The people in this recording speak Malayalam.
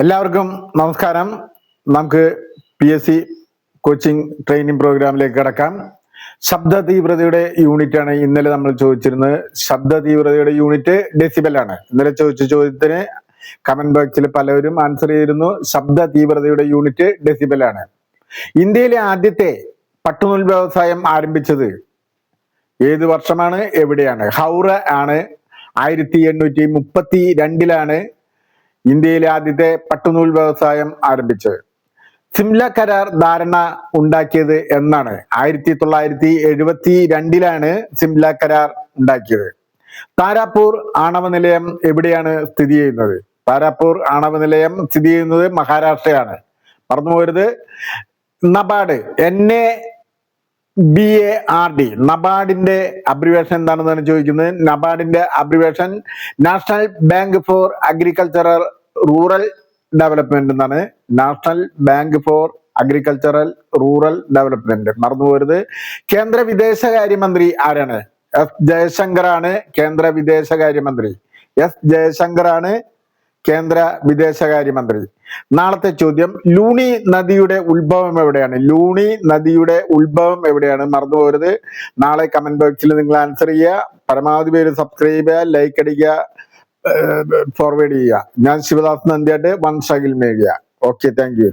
എല്ലാവർക്കും നമസ്കാരം. നമുക്ക് PSC കോച്ചിങ് ട്രെയിനിങ് പ്രോഗ്രാമിലേക്ക് കടക്കാം. ശബ്ദ തീവ്രതയുടെ യൂണിറ്റ് ആണ് ഇന്നലെ നമ്മൾ ചോദിച്ചിരുന്നത്. ശബ്ദ തീവ്രതയുടെ യൂണിറ്റ് ഡെസിബൽ ആണ്. ഇന്നലെ ചോദിച്ച ചോദ്യത്തിന് കമന്റ് ബോക്സിൽ പലരും ആൻസർ ചെയ്തിരുന്നു. ശബ്ദ തീവ്രതയുടെ യൂണിറ്റ് ഡെസിബൽ ആണ്. ഇന്ത്യയിലെ ആദ്യത്തെ പട്ടുനൂൽ വ്യവസായം ആരംഭിച്ചത് ഏത് വർഷമാണ്, എവിടെയാണ്? ഹൗറ ആണ്. 1832 ഇന്ത്യയിലെ ആദ്യത്തെ പട്ടുനൂൽ വ്യവസായം ആരംഭിച്ചത്. സിംല കരാർ ധാരണ ഉണ്ടാക്കിയത് എന്നാണ്? 1972 സിംല കരാർ ഉണ്ടാക്കിയത്. താരാപൂർ ആണവ നിലയം എവിടെയാണ് സ്ഥിതി ചെയ്യുന്നത്? താരാപൂർ ആണവ നിലയം സ്ഥിതി ചെയ്യുന്നത് മഹാരാഷ്ട്രയാണ്. മറന്നുപോകരുത്. നബാർഡ് NABARD നബാർഡിന്റെ അബ്രിവേഷൻ എന്താണെന്നാണ് ചോദിക്കുന്നത്. നബാർഡിന്റെ abbreviation national bank for agricultural rural development എന്നാണ്. National bank for agricultural rural development. മറന്നുപോകരുത്. കേന്ദ്ര വിദേശകാര്യമന്ത്രി ആരാണ്? എസ് ജയശങ്കർ ആണ് കേന്ദ്ര വിദേശകാര്യമന്ത്രി. എസ് ജയശങ്കർ ആണ് കേന്ദ്ര വിദേശകാര്യമന്ത്രി. നാളത്തെ ചോദ്യം, ലൂണി നദിയുടെ ഉത്ഭവം എവിടെയാണ്? ലൂണി നദിയുടെ ഉത്ഭവം എവിടെയാണ്? മറന്നുപോകരുത്. നാളെ കമന്റ് ബോക്സിൽ നിങ്ങൾ ആൻസർ ചെയ്യുക. പരമാവധി പേര് സബ്സ്ക്രൈബ് ചെയ്യുക, ലൈക്ക് അടിക്കുക, ഫോർവേഡ് ചെയ്യുക. ഞാൻ Shivadas Nandiyat, one Shakil Megha. Okay, thank U.